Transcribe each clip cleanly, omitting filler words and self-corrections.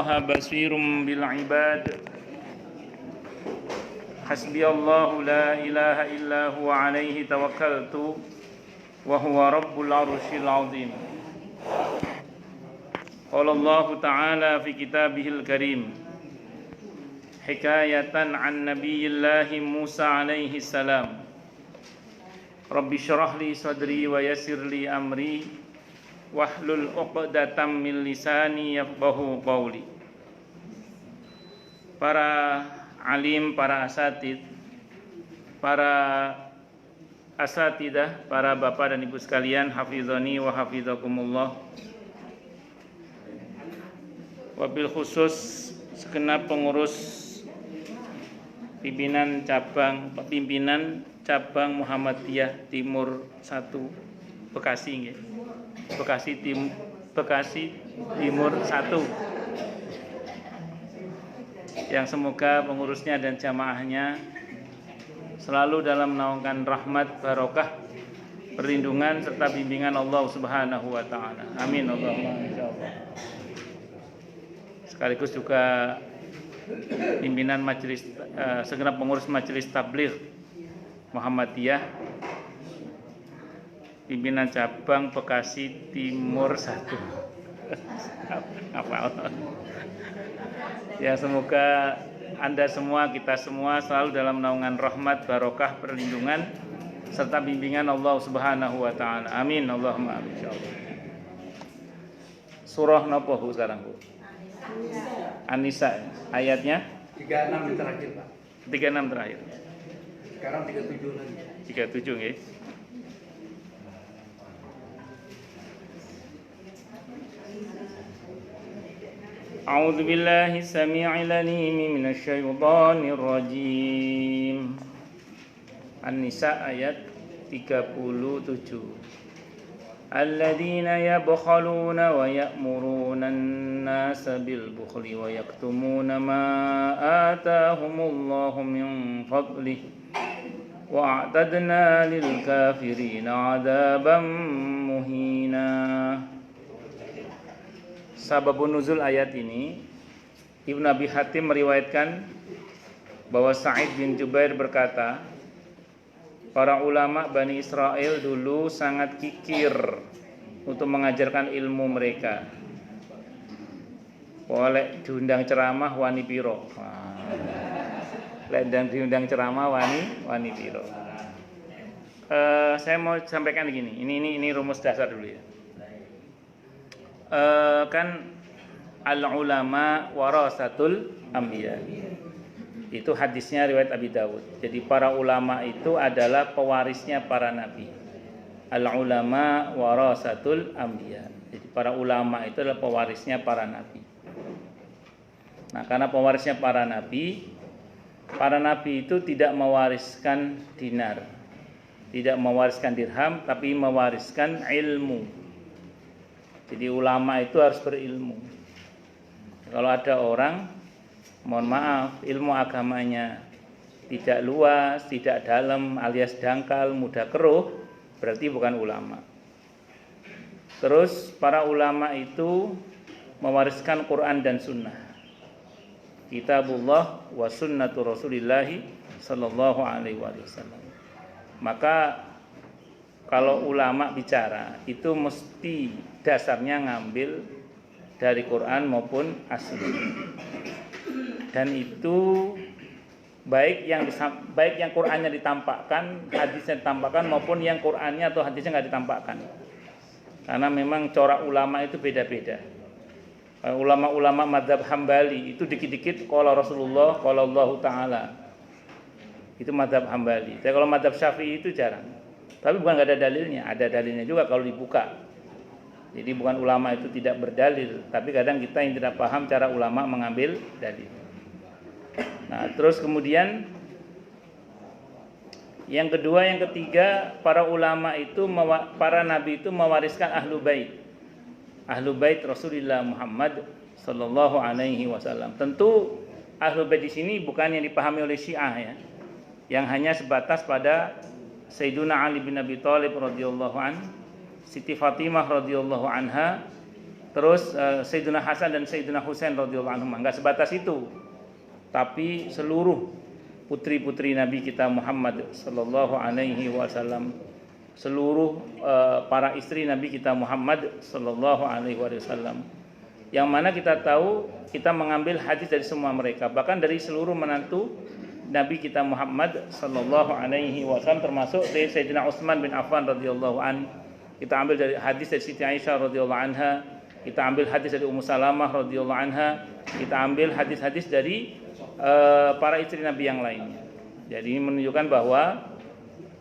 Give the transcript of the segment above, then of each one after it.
Innallaha basirum bil ibad. Hasbiyallahu la ilaha illa huwa alaihi tawakkaltu wa huwa rabbul arsyil azim. Qala Allah ta'ala fi kitabihil karim hikayatan an nabiyillahi Musa alaihi salam. Rabbi syrah li sadri wa yassir li amri wahlul 'uqdatam min lisani yafqahu qawli. Para alim, para asatid, para asatidah, para bapak dan ibu sekalian, hafizani wa hafizakumullah. Wabil khusus segenap pengurus pimpinan cabang Muhammadiyah Timur 1 Bekasi nggih. Bekasi Timur 1, yang semoga pengurusnya dan jamaahnya selalu dalam menaungkan rahmat, barokah, perlindungan serta bimbingan Allah Subhanahu wa taala. Amin Allahumma insyaallah. Sekaligus juga pimpinan majelis segenap pengurus majelis tabligh Muhammadiyah pimpinan cabang Bekasi Timur 1. Ya, semoga Anda semua, kita semua selalu dalam naungan rahmat, barokah, perlindungan serta bimbingan Allah Subhanahu wa taala. Amin Allahumma amin insyaallah. Surah napa Bu sekarang, Bu? An-Nisa. Ayatnya 36 terakhir, Pak. 36 terakhir. Sekarang 37 lagi. 37 nggih. A'udzu billahi samii'il 'aliim minasy syaithaanir rajiim. An-Nisa ayat 37. Alladzina yabkhaluna wa ya'muruna an-nasa bil bukhli wa yaktumuna ma ataahumullahu min fadlihi wa a'tadna lil kafirina 'adzaban muhina. Sababun nuzul ayat ini, Ibnu Abi Hatim meriwayatkan bahwa Sa'id bin Jubair berkata, para ulama Bani Israel dulu sangat kikir untuk mengajarkan ilmu mereka. Oleh diundang ceramah wani piro. Lek diundang ceramah wani piro. Saya mau sampaikan begini. Ini rumus dasar dulu ya. Kan al-ulama warasatul anbiya. Itu hadisnya riwayat Abi Dawud. Jadi para ulama itu adalah pewarisnya para nabi. Al-ulama warasatul anbiya. Jadi para ulama itu adalah pewarisnya para nabi. Nah, karena pewarisnya para nabi itu tidak mewariskan dinar, tidak mewariskan dirham, tapi mewariskan ilmu. Jadi ulama itu harus berilmu. Kalau ada orang, mohon maaf, ilmu agamanya tidak luas, tidak dalam, alias dangkal, mudah keruh, berarti bukan ulama. Terus para ulama itu mewariskan Quran dan Sunnah, Kitabullah wa Sunnatu Rasulillahi Sallallahu Alaihi Wasallam. Maka kalau ulama bicara itu mesti dasarnya ngambil dari Quran maupun asli. Dan itu baik yang Qur'annya ditampakkan, hadisnya ditampakkan, maupun yang Qur'annya atau hadisnya nggak ditampakkan. Karena memang corak ulama itu beda-beda. Ulama-ulama mazhab Hambali itu dikit-dikit qala Rasulullah, qala Allah Ta'ala. Itu mazhab Hambali. Tapi kalau mazhab Syafi'i itu jarang. Tapi bukan nggak ada dalilnya, ada dalilnya juga kalau dibuka. Jadi bukan ulama itu tidak berdalil, tapi kadang kita yang tidak paham cara ulama mengambil dalil. Nah, terus kemudian yang kedua, yang ketiga, para ulama itu, para nabi itu mewariskan ahlu bait Rasulullah Muhammad sallallahu alaihi wasallam. Tentu ahlu bait di sini bukan yang dipahami oleh Syiah ya, yang hanya sebatas pada Sayyiduna Ali bin Abi Thalib radhiyallahu an, Siti Fatimah radhiyallahu anha, terus Sayyidina Hasan dan Sayyidina Husain radhiyallahu anhum. Enggak sebatas itu. Tapi seluruh putri-putri Nabi kita Muhammad sallallahu alaihi wasallam, seluruh para istri Nabi kita Muhammad sallallahu alaihi wasallam. Yang mana kita tahu kita mengambil hadis dari semua mereka, bahkan dari seluruh menantu Nabi kita Muhammad sallallahu alaihi wasallam, termasuk dari Sayyidina Utsman bin Affan radhiyallahu an. Kita ambil dari hadis dari Siti Aisyah radhiyallahu anha, kita ambil hadis dari Ummu Salamah radhiyallahu anha, kita ambil hadis-hadis dari para istri Nabi yang lainnya. Jadi menunjukkan bahwa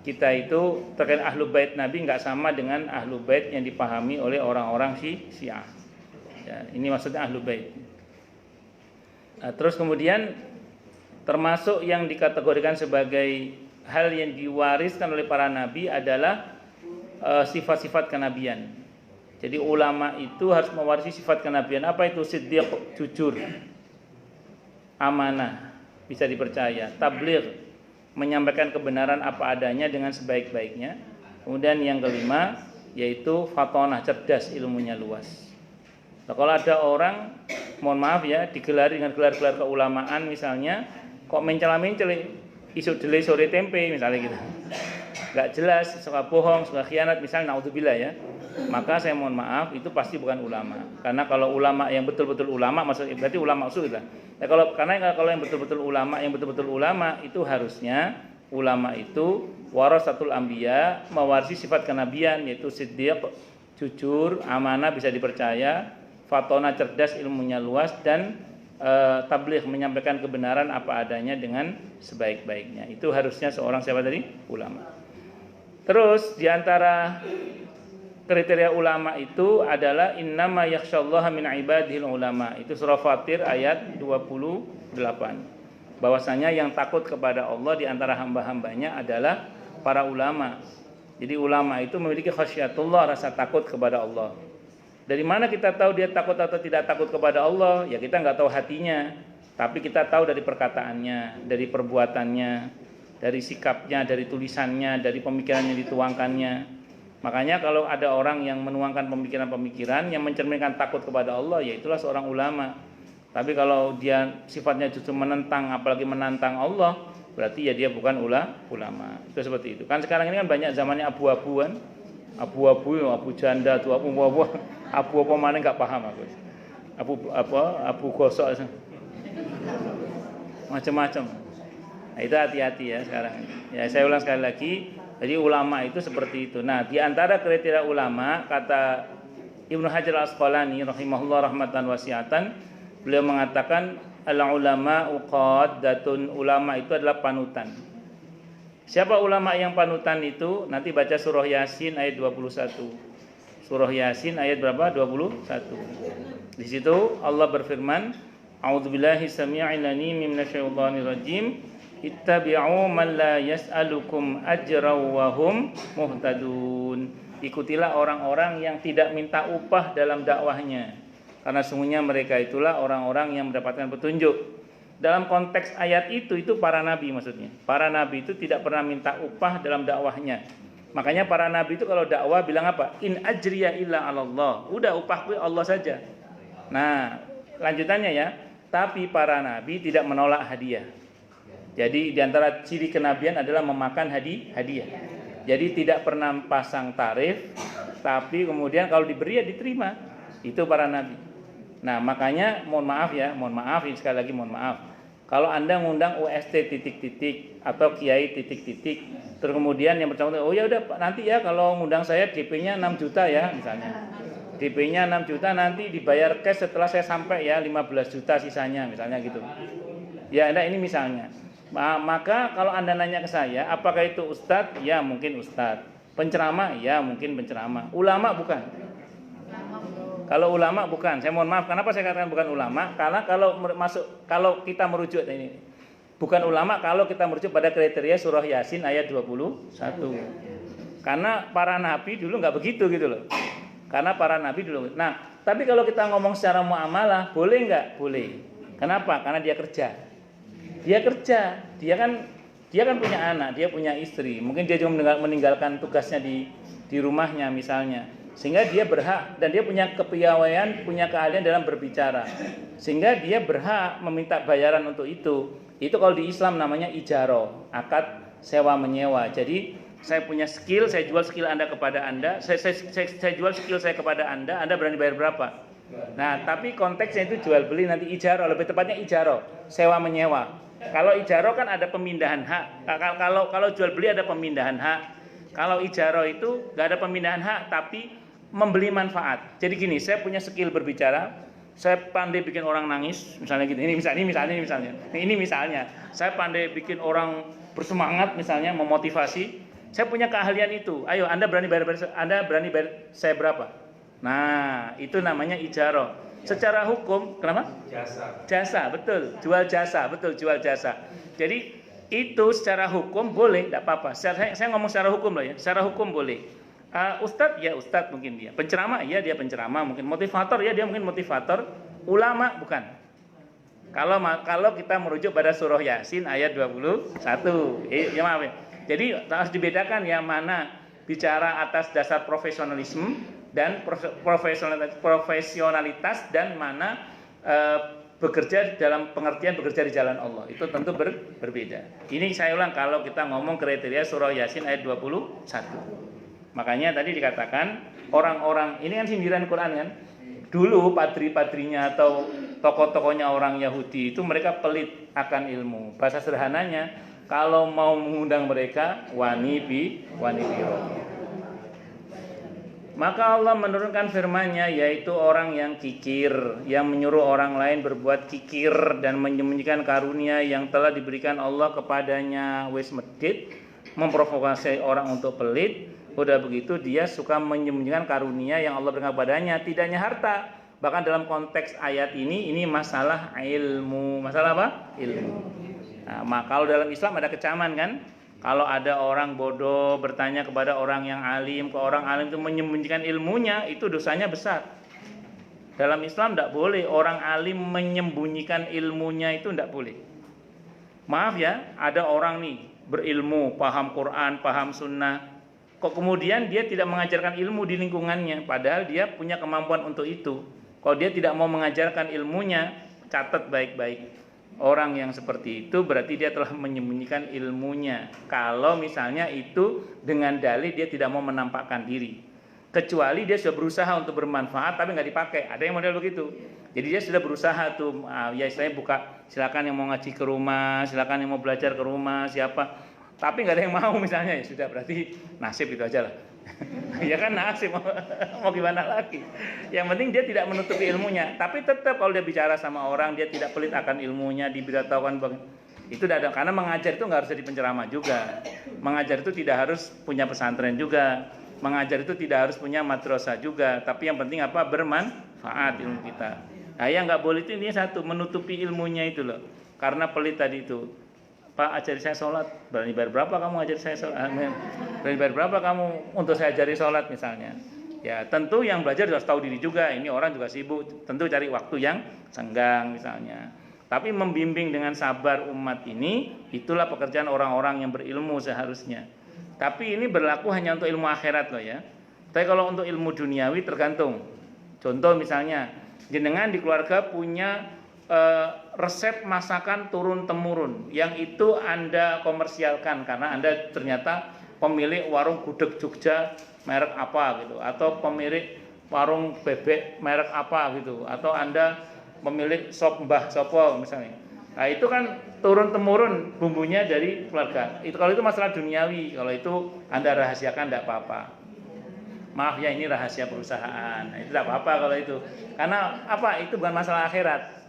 kita itu terkait ahlu bait Nabi nggak sama dengan ahlu bait yang dipahami oleh orang-orang Syiah. Ya, ini maksudnya ahlu bait. Nah, terus kemudian termasuk yang dikategorikan sebagai hal yang diwariskan oleh para nabi adalah sifat-sifat kenabian. Jadi ulama itu harus mewarisi sifat kenabian. Apa itu? Siddiq, jujur, amanah, bisa dipercaya, tabligh, menyampaikan kebenaran apa adanya dengan sebaik-baiknya. Kemudian yang kelima yaitu fatonah, cerdas, ilmunya luas. Nah, kalau ada orang, mohon maaf ya, digelari dengan gelar-gelar keulamaan misalnya, kok mencela-mencela, isu delay sore tempe misalnya gitu, nggak jelas, suka bohong, suka khianat misalnya, naudzubillah ya, maka saya mohon maaf, itu pasti bukan ulama. Karena kalau ulama yang betul-betul ulama, maksudnya berarti ulama usul lah. Nah, kalau yang betul-betul ulama itu harusnya ulama itu warasatul anbiya, mewarisi sifat kenabian, yaitu siddiq, jujur, amanah, bisa dipercaya, fatona, cerdas, ilmunya luas, dan tabligh, menyampaikan kebenaran apa adanya dengan sebaik-baiknya. Itu harusnya seorang siapa tadi? Ulama. Terus diantara kriteria ulama itu adalah innama yakhsyallaha min ibadihil ulama. Itu surah Fatir ayat 28. Bahwasanya yang takut kepada Allah di antara hamba-hambanya adalah para ulama. Jadi ulama itu memiliki khasyatullah, rasa takut kepada Allah. Dari mana kita tahu dia takut atau tidak takut kepada Allah? Ya kita nggak tahu hatinya, tapi kita tahu dari perkataannya, dari perbuatannya, dari sikapnya, dari tulisannya, dari pemikiran yang dituangkannya. Makanya kalau ada orang yang menuangkan pemikiran-pemikiran yang mencerminkan takut kepada Allah, ya itulah seorang ulama. Tapi kalau dia sifatnya justru menentang, apalagi menantang Allah, berarti ya dia bukan ulama. Itu seperti itu. Kan sekarang ini kan banyak zamannya abu-abuan, abu janda tuh, abu apa mana nggak paham aku. Abu gosok macam-macam. Nah, itu hati-hati ya sekarang. Ya saya ulang sekali lagi. Jadi ulama itu seperti itu. Nah, di antara kriteria ulama kata Ibnu Hajar Al-Asqalani rahimahullah rahmatan wasiatan, beliau mengatakan al-ulama uqaddatun, ulama itu adalah panutan. Siapa ulama yang panutan itu? Nanti baca surah Yasin ayat 21. Surah Yasin ayat berapa? 21. Di situ Allah berfirman, A'udzubillahi samii'il 'aliim minasyaitonir rajim. Ittabi'u man la yas'alukum ajran wa hum muhtadun. Ikutilah orang-orang yang tidak minta upah dalam dakwahnya, karena sungguhnya mereka itulah orang-orang yang mendapatkan petunjuk. Dalam konteks ayat itu para nabi maksudnya. Para nabi itu tidak pernah minta upah dalam dakwahnya. Makanya para nabi itu kalau dakwah bilang apa? In ajriya illa 'alallah. Udah upahku Allah saja. Nah, lanjutannya ya. Tapi para nabi tidak menolak hadiah. Jadi di antara ciri kenabian adalah memakan hadiah. Jadi tidak pernah pasang tarif, tapi kemudian kalau diberi ya diterima. Itu para nabi. Nah, makanya mohon maaf ini sekali lagi mohon maaf. Kalau Anda ngundang UST titik-titik atau kiai titik-titik, terus kemudian yang bersangkutan, oh ya udah nanti ya kalau ngundang saya DP-nya 6 juta ya misalnya. DP-nya 6 juta nanti dibayar cash setelah saya sampai ya 15 juta sisanya misalnya gitu. Ya, ini misalnya. Maka kalau Anda nanya ke saya, apakah itu ustadz? Ya mungkin ustadz. Penceramah? Ya mungkin penceramah. Ulama bukan. Kalau ulama bukan, saya mohon maaf. Kenapa saya katakan bukan ulama? Karena kalau kita merujuk ini bukan ulama kalau kita merujuk pada kriteria surah Yasin ayat 21. Karena para nabi dulu nggak begitu gitu loh. Karena para nabi dulu. Nah, tapi kalau kita ngomong secara muamalah, boleh nggak? Boleh. Kenapa? Karena dia kerja. Dia kan punya anak, dia punya istri. Mungkin dia juga meninggalkan tugasnya di rumahnya misalnya. sehingga dia berhak dan dia punya kepiawaian, punya keahlian dalam berbicara, sehingga dia berhak meminta bayaran untuk itu. Itu kalau di Islam namanya ijaro, akad sewa menyewa. Jadi saya punya skill, saya jual skill Anda kepada Anda, saya jual skill saya kepada Anda berani bayar berapa? Nah, tapi konteksnya itu jual beli, nanti ijaro, lebih tepatnya ijaro, sewa menyewa. Kalau ijaro kan ada pemindahan hak. Kalau jual beli ada pemindahan hak. Kalau ijaro itu nggak ada pemindahan hak, tapi membeli manfaat. Jadi gini, saya punya skill berbicara, saya pandai bikin orang nangis, misalnya gitu. Ini misalnya, saya pandai bikin orang bersemangat, misalnya memotivasi. Saya punya keahlian itu. Ayo, Anda berani bayar saya berapa? Nah, itu namanya ijaro. Secara hukum, kenapa? Jasa, betul. Jual jasa. Jadi itu secara hukum boleh, tidak apa-apa. Saya ngomong secara hukum loh ya. Secara hukum boleh. Ustadz mungkin dia. Penceramah, ya dia penceramah. Mungkin motivator, ya dia mungkin motivator. Ulama, bukan. Kalau kita merujuk pada surah Yasin ayat 21. Ya maaf ya. Jadi harus dibedakan yang mana bicara atas dasar profesionalisme dan profesionalitas dan mana bekerja dalam pengertian bekerja di jalan Allah. Itu tentu berbeda. Ini saya ulang kalau kita ngomong kriteria surah Yasin ayat 21. Makanya tadi dikatakan orang-orang ini kan sindiran Quran kan. Dulu padri-padrinya atau tokoh-tokohnya orang Yahudi itu mereka pelit akan ilmu. Bahasa sederhananya, kalau mau mengundang mereka wani biro. Maka Allah menurunkan firman-Nya, yaitu orang yang kikir, yang menyuruh orang lain berbuat kikir dan menyembunyikan karunia yang telah diberikan Allah kepadanya. Wis medit, memprovokasi orang untuk pelit. Udah begitu dia suka menyembunyikan karunia yang Allah berikan kepadanya, tidak hanya harta. Bahkan dalam konteks ayat ini masalah ilmu. Masalah apa? Ilmu. Nah, kalau dalam Islam ada kecaman kan? Kalau ada orang bodoh bertanya kepada orang yang alim, ke orang alim itu menyembunyikan ilmunya, itu dosanya besar. Dalam Islam tidak boleh orang alim menyembunyikan ilmunya, itu tidak boleh. Maaf ya, ada orang nih berilmu, paham Quran, paham sunnah, kok kemudian dia tidak mengajarkan ilmu di lingkungannya, padahal dia punya kemampuan untuk itu. Kalau dia tidak mau mengajarkan ilmunya, catat baik-baik. Orang yang seperti itu berarti dia telah menyembunyikan ilmunya. Kalau misalnya itu dengan dalih dia tidak mau menampakkan diri, kecuali dia sudah berusaha untuk bermanfaat tapi nggak dipakai. Ada yang model begitu. Jadi dia sudah berusaha tuh, ya istilahnya buka, silakan yang mau ngaji ke rumah, silakan yang mau belajar ke rumah, siapa. Tapi nggak ada yang mau misalnya, ya sudah berarti nasib itu aja lah. Ya kan nasib, mau gimana lagi. Yang penting dia tidak menutupi ilmunya. Tapi tetap kalau dia bicara sama orang, dia tidak pelit akan ilmunya, diberitahukan itu tidak ada. Karena mengajar itu nggak harus jadi penceramah juga. Mengajar itu tidak harus punya pesantren juga. Mengajar itu tidak harus punya madrasah juga. Tapi yang penting apa? Bermanfaat ilmu kita. Nah yang nggak boleh itu ini satu, menutupi ilmunya itu loh. Karena pelit tadi itu. Pak, ajari saya sholat, berani bayar berapa kamu ajari saya sholat? Berani bayar berapa kamu untuk saya ajari sholat misalnya? Ya tentu yang belajar harus tahu diri juga, ini orang juga sibuk, tentu cari waktu yang senggang misalnya. Tapi membimbing dengan sabar umat ini, itulah pekerjaan orang-orang yang berilmu seharusnya. Tapi ini berlaku hanya untuk ilmu akhirat loh ya. Tapi kalau untuk ilmu duniawi tergantung. Contoh misalnya, jenengan di keluarga punya resep masakan turun-temurun yang itu Anda komersialkan karena Anda ternyata pemilik warung gudeg Jogja merek apa gitu, atau pemilik warung bebek merek apa gitu, atau Anda pemilik sop Mbah Sopo misalnya. Nah itu kan turun-temurun bumbunya dari keluarga. Itu kalau itu masalah duniawi, kalau itu Anda rahasiakan tidak apa-apa. Maaf ya, ini rahasia perusahaan. Nah, itu tidak apa-apa kalau itu. Karena apa? Itu bukan masalah akhirat.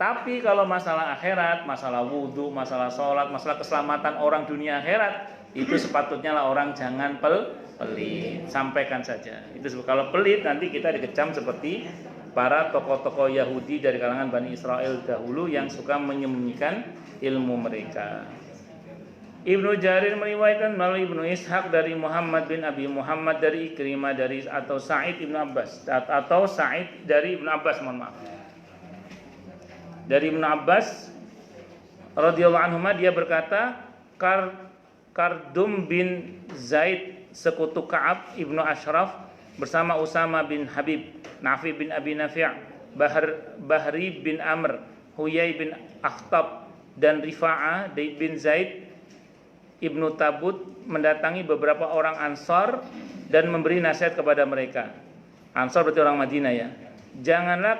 Tapi kalau masalah akhirat, masalah wudhu, masalah sholat, masalah keselamatan orang dunia akhirat, itu sepatutnya lah orang jangan pelit. Sampaikan saja. Itu kalau pelit nanti kita dikecam seperti para tokoh-tokoh Yahudi dari kalangan Bani Israel dahulu yang suka menyembunyikan ilmu mereka. Ibnu Jarir meriwayatkan melalui Ibnu Ishaq dari Muhammad bin Abi Muhammad dari Ikrimah dari atau Sa'id Ibnu Abbas atau Sa'id dari Ibnu Abbas, mohon maaf. Dari Ibnu Abbas radhiyallahu anhu dia berkata, Kardum bin Zaid sekutu Ka'ab Ibnu Ashraf bersama Usama bin Habib, Nafi bin Abi Nafi', Bahri bin Amr, Huyai bin Akhtab, dan Rifa'ah bin Zaid Ibnu Tabut mendatangi beberapa orang Ansar dan memberi nasihat kepada mereka. Ansar berarti orang Madinah ya. Janganlah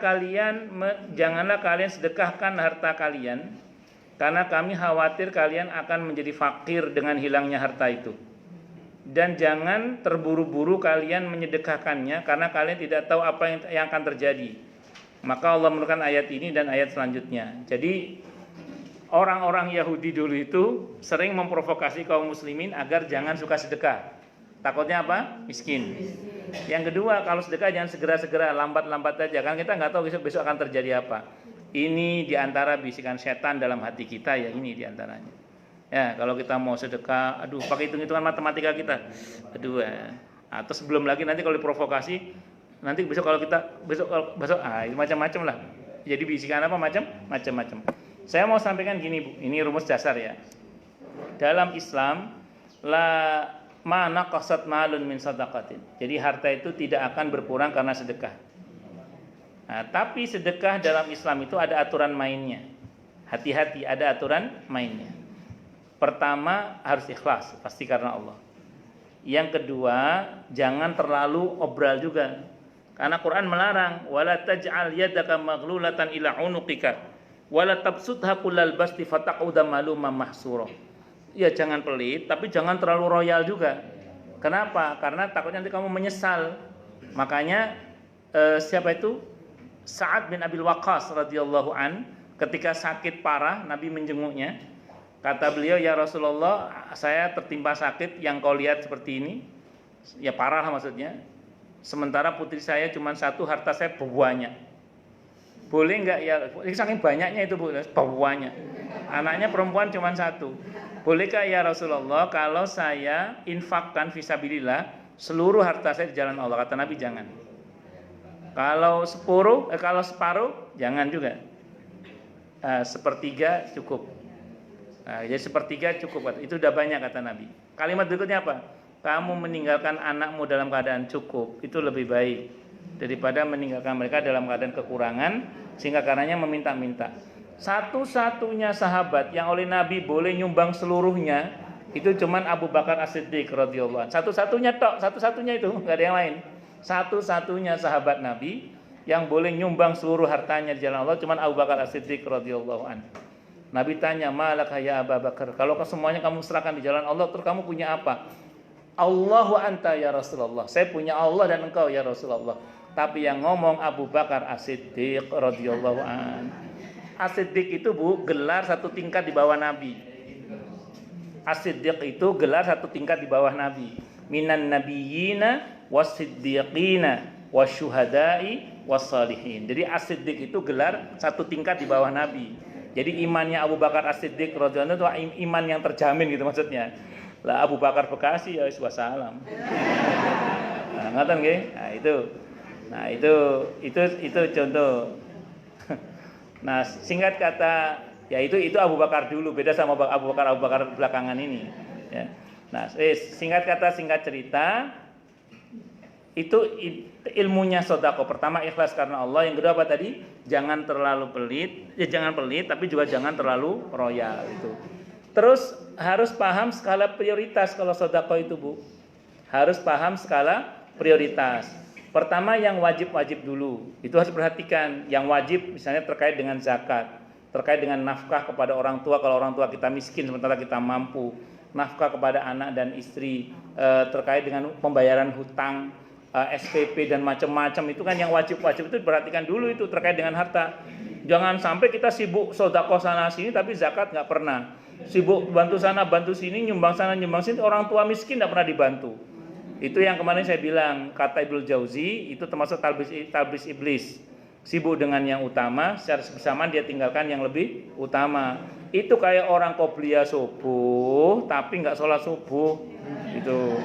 kalian sedekahkan harta kalian, karena kami khawatir kalian akan menjadi fakir dengan hilangnya harta itu. Dan jangan terburu-buru kalian menyedekahkannya, karena kalian tidak tahu apa yang akan terjadi. Maka Allah menurunkan ayat ini dan ayat selanjutnya. Jadi orang-orang Yahudi dulu itu sering memprovokasi kaum muslimin agar jangan suka sedekah. Takutnya apa? Miskin. Yang kedua, kalau sedekah jangan segera-segera, lambat-lambat aja. Kan kita nggak tahu besok akan terjadi apa. Ini diantara bisikan setan dalam hati kita ya, ini diantaranya. Ya, kalau kita mau sedekah, aduh pakai hitung-hitungan matematika kita. Aduh ya. Atau sebelum lagi nanti kalau diprovokasi, nanti besok macam-macam lah. Jadi bisikan apa macam-macam. Saya mau sampaikan gini Bu, ini rumus dasar ya. Dalam Islam mana qasat malun min sadaqatin. Jadi harta itu tidak akan berkurang karena sedekah. Nah, tapi sedekah dalam Islam itu ada aturan mainnya. Hati-hati, ada aturan mainnya. Pertama, harus ikhlas, pasti karena Allah. Yang kedua, jangan terlalu obral juga. Karena Quran melarang, wala taj'al yadaka maghlulatan ila unuqika wala tabsutha kullal basti fataqauda maluman mahsura. Ya jangan pelit, tapi jangan terlalu royal juga. Kenapa? Karena takutnya nanti kamu menyesal. Makanya siapa itu? Sa'ad bin Abil Waqqas radhiyallahu an, ketika sakit parah Nabi menjenguknya. Kata beliau, ya Rasulullah, saya tertimpa sakit yang kau lihat seperti ini. Ya parah maksudnya. Sementara putri saya cuma satu, harta saya banyak. Boleh enggak ya? Saking banyaknya itu Bu, banyak. Anaknya perempuan cuma satu. Bolehkah ya Rasulullah kalau saya infakkan fisabilillah seluruh harta saya di jalan Allah? Kata Nabi jangan. Kalau separuh jangan juga. Sepertiga cukup. Jadi sepertiga cukup. Itu udah banyak kata Nabi. Kalimat berikutnya apa? Kamu meninggalkan anakmu dalam keadaan cukup itu lebih baik daripada meninggalkan mereka dalam keadaan kekurangan sehingga karenanya meminta-minta. Satu-satunya sahabat yang oleh Nabi boleh nyumbang seluruhnya itu cuman Abu Bakar As-Siddiq radhiyallahu anhu. Satu-satunya itu, enggak ada yang lain. Satu-satunya sahabat Nabi yang boleh nyumbang seluruh hartanya di jalan Allah cuman Abu Bakar As-Siddiq radhiyallahu anhu. Nabi tanya, "Malaka ya Abu Bakar? Kalau semuanya kamu serahkan di jalan Allah, terus kamu punya apa?" Allahu anta ya Rasulullah. Saya punya Allah dan engkau ya Rasulullah. Tapi yang ngomong Abu Bakar As-Siddiq radhiyallahu anhu. As-Siddiq itu Bu, gelar satu tingkat di bawah Nabi. As-Siddiq itu gelar satu tingkat di bawah Nabi. Minan nabiyyina was-siddiqina wasyuhada'i was-salihin. Jadi As-Siddiq itu gelar satu tingkat di bawah Nabi. Jadi imannya Abu Bakar As-Siddiq radhiyallahu anhu itu iman yang terjamin gitu maksudnya. Lah Abu Bakar Bekasi ya wassalam. Nah, ngoten nggih. Nah, itu contoh. Nah, singkat kata, ya itu Abu Bakar dulu, beda sama Abu Bakar belakangan ini. Ya. Nah, singkat kata, singkat cerita, itu ilmunya sedekah. Pertama ikhlas karena Allah, yang kedua apa tadi? Jangan terlalu pelit, jangan pelit, tapi juga jangan terlalu royal itu. Terus harus paham skala prioritas kalau sedekah itu Bu. Harus paham skala prioritas. Pertama yang wajib-wajib dulu, itu harus perhatikan. Yang wajib misalnya terkait dengan zakat, terkait dengan nafkah kepada orang tua kalau orang tua kita miskin sementara kita mampu, nafkah kepada anak dan istri, terkait dengan pembayaran hutang, SPP dan macam-macam itu kan yang wajib-wajib itu diperhatikan dulu itu terkait dengan harta. Jangan sampai kita sibuk sedekah sana sini tapi zakat nggak pernah. Sibuk bantu sana bantu sini, nyumbang sana nyumbang sini, orang tua miskin nggak pernah dibantu. Itu yang kemarin saya bilang, kata Ibnu Jauzi itu termasuk talbis iblis. Sibuk dengan yang utama, secara bersamaan dia tinggalkan yang lebih utama. Itu kayak orang qobliyah subuh tapi nggak sholat subuh. Itu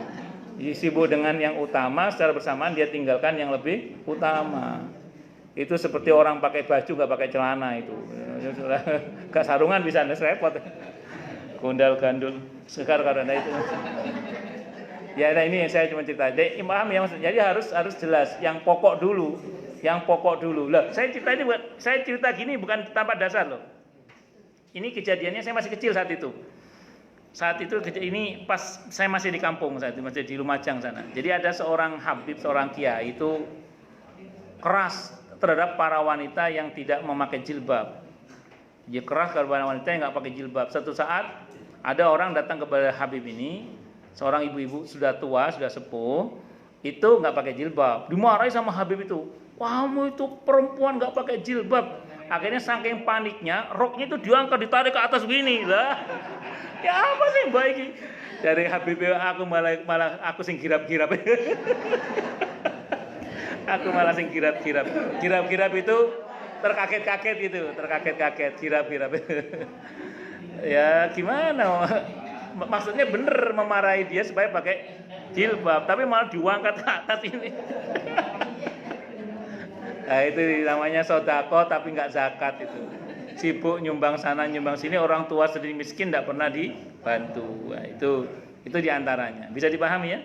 sibuk dengan yang utama, secara bersamaan dia tinggalkan yang lebih utama. Itu seperti orang pakai baju nggak pakai celana itu. Gak sarungan bisa repot. Gondal gandul sekar karena itu. Ya, nah ini yang saya cuma cerita. Jadi paham ya maksudnya. Jadi harus jelas. Yang pokok dulu. Lah, saya cerita gini bukan tanpa dasar loh. Ini kejadiannya saya masih kecil saat itu. Ini pas saya masih di kampung saat itu, masih di Lumajang sana. Jadi ada seorang habib, seorang kiai itu keras terhadap para wanita yang tidak memakai jilbab. Dia keras kepada wanita yang nggak pakai jilbab. Satu saat ada orang datang kepada habib ini, seorang ibu-ibu sudah tua, sudah sepuh, itu nggak pakai jilbab. Dimarahi sama habib itu. Kamu itu perempuan nggak pakai jilbab. Akhirnya saking paniknya, roknya itu diangkat, ditarik ke atas begini lah. Ya apa sih baik? Dari habib aku malah aku sing girap-girap. Aku malah sing girap-girap. Girap-girap itu terkaget-kaget gitu, girap-girap. Ya gimana? Maksudnya bener memarahi dia supaya pakai jilbab, tapi malah diangkat ke atas ini. Nah itu namanya sodako tapi nggak zakat itu. Sibuk nyumbang sana nyumbang sini, orang tua sedih miskin tidak pernah dibantu. Nah, itu diantaranya. Bisa dipahami ya?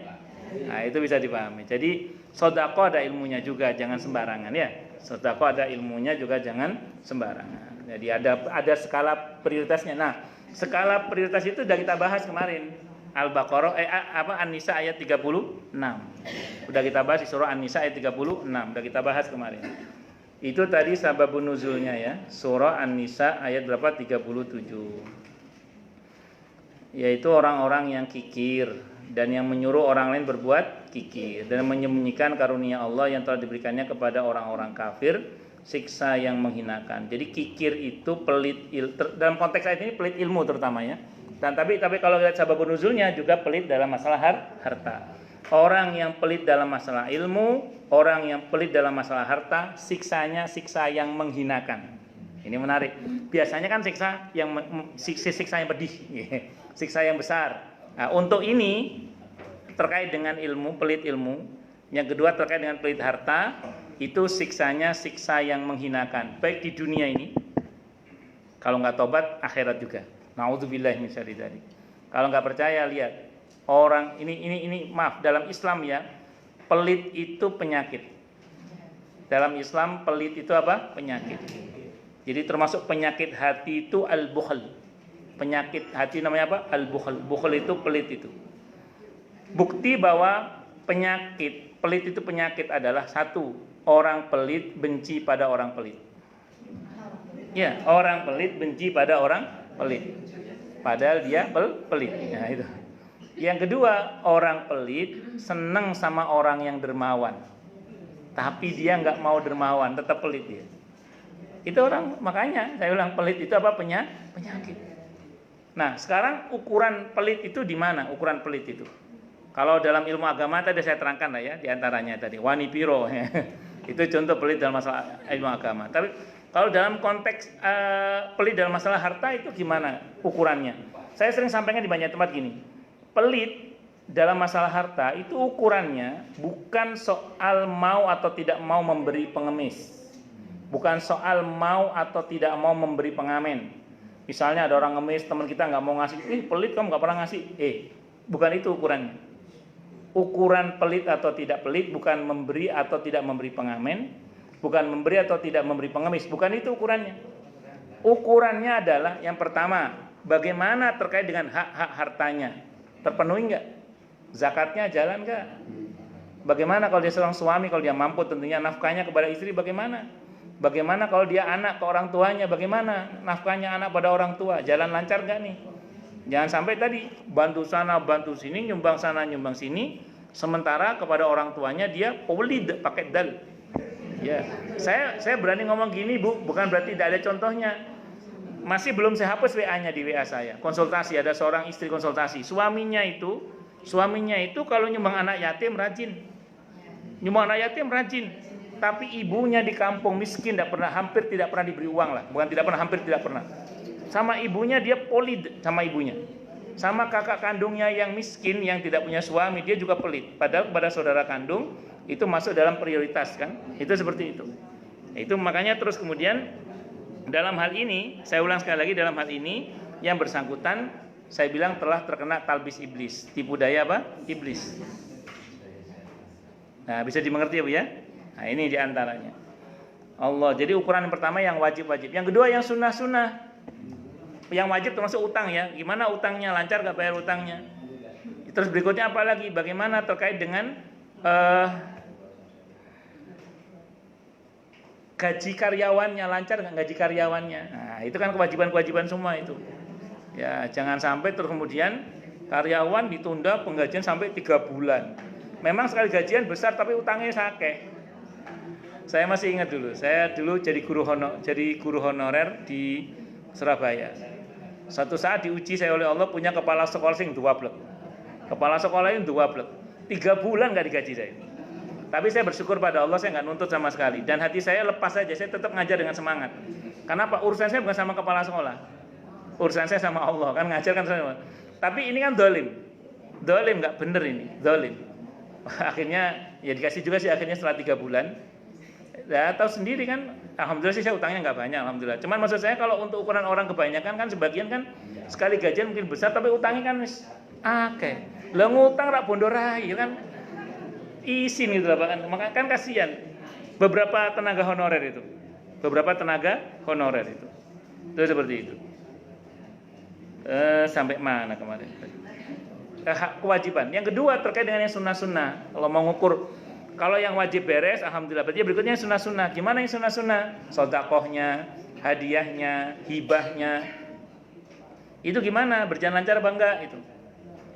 Nah itu bisa dipahami. Jadi sodako ada ilmunya juga, jangan sembarangan ya. Sodako ada ilmunya juga, jangan sembarangan. Jadi ada skala prioritasnya. Nah skala prioritas itu sudah kita bahas kemarin. Al-Baqarah An-Nisa ayat 36. Udah kita bahas di surah An-Nisa ayat 36. Udah kita bahas kemarin. Itu tadi sababun nuzulnya ya. Surah An-Nisa ayat berapa? 37. Yaitu orang-orang yang kikir dan yang menyuruh orang lain berbuat kikir dan menyembunyikan karunia Allah yang telah diberikannya kepada orang-orang kafir, siksa yang menghinakan. Jadi kikir itu pelit dalam konteks ayat ini pelit ilmu terutama ya. Dan tapi kalau lihat sababun nuzulnya juga pelit dalam masalah harta. Orang yang pelit dalam masalah ilmu, orang yang pelit dalam masalah harta, siksanya siksa yang menghinakan. Ini menarik. Biasanya kan siksa yang pedih, siksa yang besar. Nah, untuk ini terkait dengan ilmu, pelit ilmu. Yang kedua terkait dengan pelit harta, itu siksanya siksa yang menghinakan, baik di dunia ini. Kalau nggak tobat, akhirat juga. Nauzubillah min syarri dzalik. Kalau nggak percaya lihat orang ini maaf dalam Islam ya, pelit itu penyakit. Dalam Islam pelit itu apa? Penyakit. Jadi termasuk penyakit hati itu al-bukhl. Penyakit hati namanya apa? Al-bukhl. Bukhl itu pelit itu. Bukti bahwa pelit itu penyakit adalah satu, orang pelit benci pada orang pelit. Ya, orang pelit benci pada orang pelit. Padahal dia pelit. Nah, itu. Yang kedua, orang pelit senang sama orang yang dermawan. Tapi dia nggak mau dermawan, tetap pelit dia. Itu orang, makanya saya ulang, pelit itu apa? Penyakit. Nah, sekarang ukuran pelit itu di mana? Ukuran pelit itu. Kalau dalam ilmu agama tadi saya terangkan lah ya, diantaranya tadi wanipiro. Itu contoh pelit dalam masalah ilmu agama. Tapi kalau dalam konteks pelit dalam masalah harta itu gimana ukurannya? Saya sering sampaikan di banyak tempat gini. Pelit dalam masalah harta itu ukurannya bukan soal mau atau tidak mau memberi pengemis. Bukan soal mau atau tidak mau memberi pengamen. Misalnya ada orang ngemis, teman kita nggak mau ngasih, pelit kamu nggak pernah ngasih. Bukan itu ukurannya. Ukuran pelit atau tidak pelit bukan memberi atau tidak memberi pengamen. Bukan memberi atau tidak memberi pengemis, bukan itu ukurannya. Ukurannya adalah yang pertama, bagaimana terkait dengan hak-hak hartanya, terpenuhi nggak? Zakatnya jalan nggak? Bagaimana kalau dia seorang suami, kalau dia mampu tentunya nafkahnya kepada istri bagaimana? Bagaimana kalau dia anak ke orang tuanya, bagaimana nafkahnya anak pada orang tua, jalan lancar nggak nih? Jangan sampai tadi bantu sana, bantu sini, nyumbang sana, nyumbang sini, sementara kepada orang tuanya dia pelit pakai dal. Ya, saya berani ngomong gini Bu, bukan berarti tidak ada contohnya. Masih belum saya hapus WA-nya di WA saya. Konsultasi, ada seorang istri konsultasi. Suaminya itu kalau nyumbang anak yatim rajin. Nyumbang anak yatim rajin. Tapi ibunya di kampung miskin hampir tidak pernah diberi uang lah. Bukan tidak pernah, hampir tidak pernah. Sama ibunya dia pelit sama ibunya. Sama kakak kandungnya yang miskin yang tidak punya suami, dia juga pelit. Padahal kepada saudara kandung itu masuk dalam prioritas kan? Itu seperti itu. Itu makanya terus kemudian dalam hal ini, saya ulang sekali lagi, dalam hal ini yang bersangkutan saya bilang telah terkena talbis iblis, tipu daya apa? Iblis. Nah, bisa dimengerti ya, Bu ya? Nah, ini diantaranya. Allah. Jadi ukuran yang pertama yang wajib-wajib. Yang kedua yang sunnah-sunnah. Yang wajib termasuk utang ya. Gimana utangnya? Lancar gak bayar utangnya? Terus berikutnya apa lagi? Bagaimana terkait dengan gaji karyawannya, lancar nggak gaji karyawannya? Nah, itu kan kewajiban-kewajiban semua itu. Ya, jangan sampai terus kemudian karyawan ditunda penggajian sampai 3 bulan. Memang sekali gajian besar tapi utangnya sakeh. Saya masih ingat dulu, saya dulu jadi guru honorer di Surabaya. Suatu saat diuji saya oleh Allah punya kepala sekolah sing 12. Kepala sekolah ini 12. 3 bulan nggak digaji saya. Tapi saya bersyukur pada Allah, saya nggak nuntut sama sekali. Dan hati saya lepas saja, saya tetap ngajar dengan semangat. Kenapa? Urusan saya bukan sama kepala sekolah. Urusan saya sama Allah, kan ngajar kan sama. Tapi ini kan dolim. Dolim nggak bener ini, dolim. Akhirnya, ya dikasih juga sih akhirnya setelah 3 bulan. Ya tahu sendiri kan, alhamdulillah sih saya utangnya nggak banyak, alhamdulillah. Cuman maksud saya kalau untuk ukuran orang kebanyakan kan sebagian kan sekali gajian mungkin besar, tapi utangnya kan akeh. Lah ngutang rak bondo rai kan isin gitu lah Pak. Maka kan kasihan beberapa tenaga honorer itu. Beberapa tenaga honorer itu. Itu seperti itu. Sampai mana kemarin? Kewajiban. Yang kedua terkait dengan yang sunnah-sunnah. Kalau mau ngukur, kalau yang wajib beres, alhamdulillah. Berarti berikutnya yang sunnah-sunnah. Gimana yang sunnah-sunnah? Sedekahnya, hadiahnya, hibahnya. Itu gimana? Berjalan lancar apa enggak itu?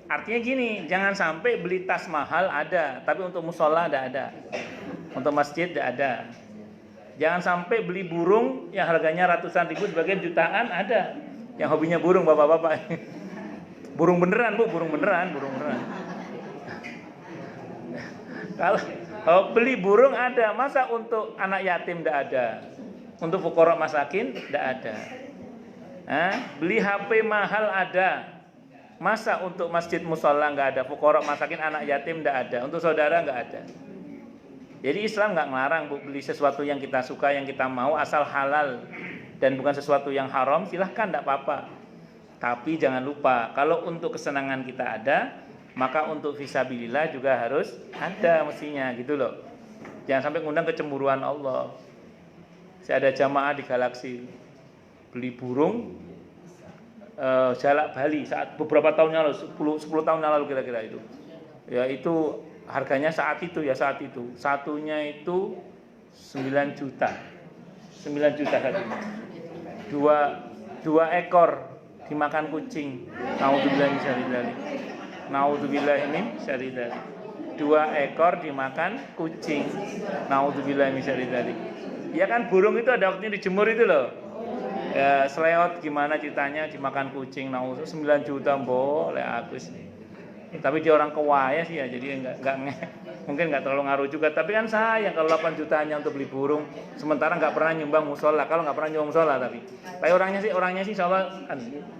Artinya gini, jangan sampai beli tas mahal ada, tapi untuk musola tidak ada, untuk masjid tidak ada. Jangan sampai beli burung yang harganya ratusan ribu, sebagian jutaan ada. Yang hobinya burung bapak-bapak, burung beneran Bu, burung beneran. Kalau beli burung ada, masa untuk anak yatim tidak ada, untuk fuqara masakin tidak ada. Beli HP mahal ada. Masa untuk masjid musola nggak ada, fuqara masakin anak yatim nggak ada, untuk saudara nggak ada. Jadi Islam nggak ngelarang Bu beli sesuatu yang kita suka, yang kita mau, asal halal dan bukan sesuatu yang haram, silahkan nggak apa-apa. Tapi jangan lupa kalau untuk kesenangan kita ada, maka untuk fisabilillah juga harus ada mestinya gitu loh. Jangan sampai ngundang kecemburuan Allah. Saya ada jamaah di Galaksi beli burung. Jalak Bali saat beberapa tahun yang lalu, 10 tahun yang lalu kira-kira itu. Ya itu harganya saat itu. Satunya itu 9 juta. 9 juta satunya. Dua ekor dimakan kucing. Naudzubillah min syarri dzalik. 2 ekor dimakan kucing. Naudzubillah min syarri dzalik. Ya kan burung itu ada waktunya dijemur itu loh. Ya, seleot gimana ceritanya dimakan kucing, 9 juta boleh aku sih. Tapi dia orang kaya sih ya, jadi mungkin nggak terlalu ngaruh juga. Tapi kan sayang kalau 8 juta hanya untuk beli burung, sementara nggak pernah nyumbang musola. Kalau nggak pernah nyumbang musola tapi orangnya sih insyaallah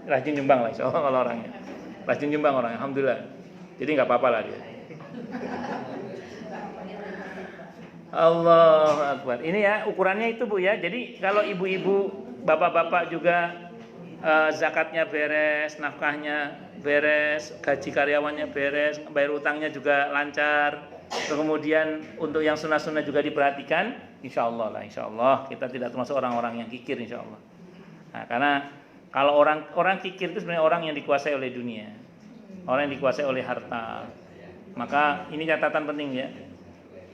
rajin nyumbang lah insyaallah kalau orangnya. Rajin nyumbang orangnya, alhamdulillah. Jadi nggak apa-apa lah dia. Allahu Akbar. Ini ya ukurannya itu Bu ya. Jadi kalau ibu-ibu, bapak-bapak juga zakatnya beres, nafkahnya beres, gaji karyawannya beres, bayar utangnya juga lancar. Kemudian untuk yang sunnah-sunnah juga diperhatikan, insya Allah kita tidak termasuk orang-orang yang kikir insya Allah. Nah, karena kalau orang kikir itu sebenarnya orang yang dikuasai oleh dunia, orang yang dikuasai oleh harta. Maka ini catatan penting ya.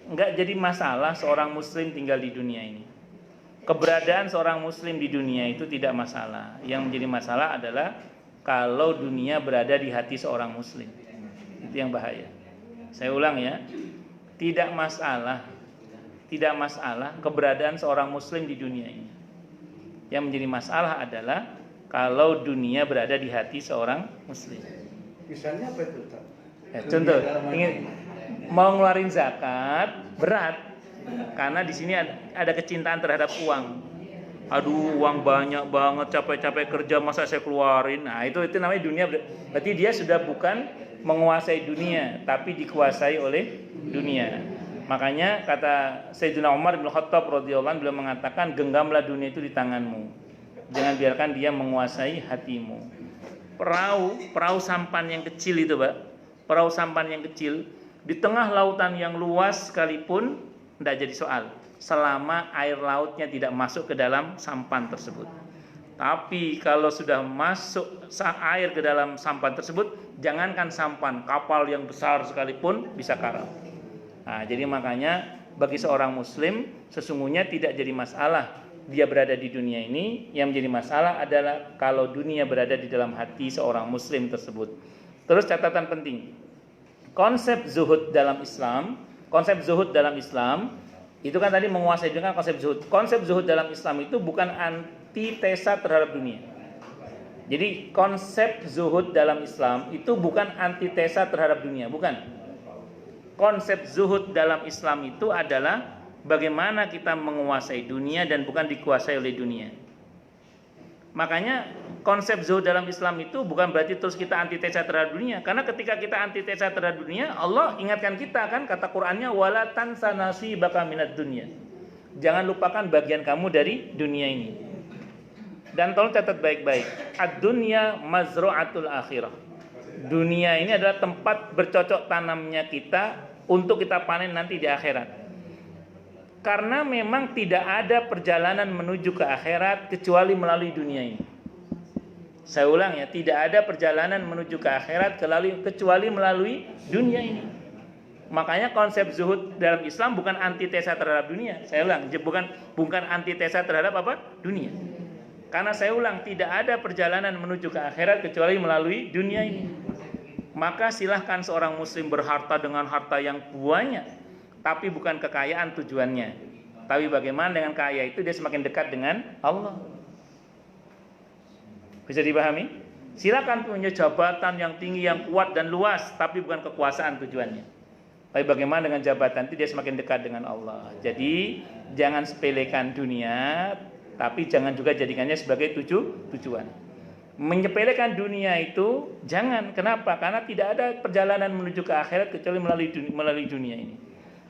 Enggak jadi masalah seorang muslim tinggal di dunia ini. Keberadaan seorang muslim di dunia itu tidak masalah. Yang menjadi masalah adalah kalau dunia berada di hati seorang muslim. Itu yang bahaya. Saya ulang ya. Tidak masalah keberadaan seorang muslim di dunia ini. Yang menjadi masalah adalah kalau dunia berada di hati seorang muslim. Misalnya apa itu? Ya, contoh, ingin mau ngeluarin zakat berat. Karena di sini ada kecintaan terhadap uang. Aduh, uang banyak banget, capek-capek kerja masa saya keluarin. Nah, itu namanya dunia. Berarti dia sudah bukan menguasai dunia, tapi dikuasai oleh dunia. Makanya kata Sayyidina Umar bin Khattab radhiyallahu anhu beliau mengatakan, genggamlah dunia itu di tanganmu. Jangan biarkan dia menguasai hatimu. perahu sampan yang kecil itu, Pak. Perahu sampan yang kecil di tengah lautan yang luas sekalipun tidak jadi soal selama air lautnya tidak masuk ke dalam sampan tersebut. Tapi kalau sudah masuk air ke dalam sampan tersebut, jangankan sampan, kapal yang besar sekalipun bisa karam. Nah, jadi makanya bagi seorang muslim sesungguhnya tidak jadi masalah dia berada di dunia ini. Yang menjadi masalah adalah kalau dunia berada di dalam hati seorang muslim tersebut. Terus catatan penting, konsep zuhud dalam Islam itu kan tadi menguasai dengan konsep zuhud. Konsep zuhud dalam Islam itu bukan antitesa terhadap dunia. Jadi konsep zuhud dalam Islam itu bukan antitesa terhadap dunia, bukan. Konsep zuhud dalam Islam itu adalah bagaimana kita menguasai dunia dan bukan dikuasai oleh dunia. Makanya konsep zuhud dalam Islam itu bukan berarti terus kita antitesa terhadap dunia. Karena ketika kita antitesa terhadap dunia, Allah ingatkan kita kan, kata Qur'annya wala tansa nasibaka minad dunya. Jangan lupakan bagian kamu dari dunia ini. Dan tolong catat baik-baik, ad-dunya mazra'atul akhirah. Dunia ini adalah tempat bercocok tanamnya kita untuk kita panen nanti di akhirat. Karena memang tidak ada perjalanan menuju ke akhirat kecuali melalui dunia ini. Saya ulang ya, tidak ada perjalanan menuju ke akhirat kecuali melalui dunia ini. Makanya konsep zuhud dalam Islam bukan antitesa terhadap dunia. Saya ulang, bukan antitesa terhadap apa? Dunia. Karena saya ulang, tidak ada perjalanan menuju ke akhirat kecuali melalui dunia ini. Maka silahkan seorang muslim berharta dengan harta yang banyak, tapi bukan kekayaan tujuannya. Tapi bagaimana dengan kaya itu dia semakin dekat dengan Allah. Bisa dipahami? Silakan punya jabatan yang tinggi, yang kuat dan luas, tapi bukan kekuasaan tujuannya. Tapi bagaimana dengan jabatan itu dia semakin dekat dengan Allah. Jadi jangan sepelekan dunia, tapi jangan juga jadikannya sebagai tujuan. Menyepelekan dunia itu jangan. Kenapa? Karena tidak ada perjalanan menuju ke akhirat kecuali melalui dunia ini.